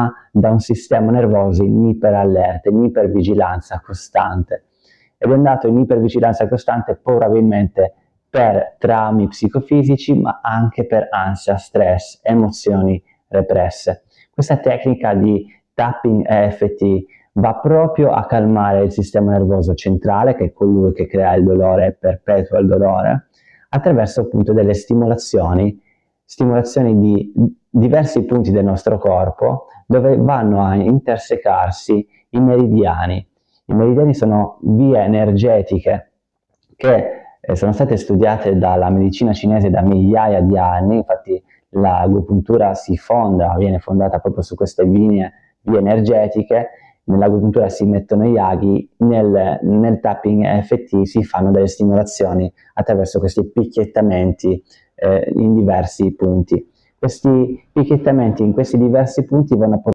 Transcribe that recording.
ma da un sistema nervoso in iperallerta, in ipervigilanza costante. Ed è andato in ipervigilanza costante probabilmente per traumi psicofisici, ma anche per ansia, stress, emozioni represse. Questa tecnica di tapping EFT va proprio a calmare il sistema nervoso centrale, che è colui che crea il dolore e perpetua il dolore, attraverso appunto delle stimolazioni di diversi punti del nostro corpo, dove vanno a intersecarsi i meridiani. I meridiani sono vie energetiche che sono state studiate dalla medicina cinese da migliaia di anni, infatti l'agopuntura viene fondata proprio su queste vie energetiche. Nell'agopuntura si mettono gli aghi, nel tapping EFT si fanno delle stimolazioni attraverso questi picchiettamenti in diversi punti. Questi picchiettamenti in questi diversi punti vanno a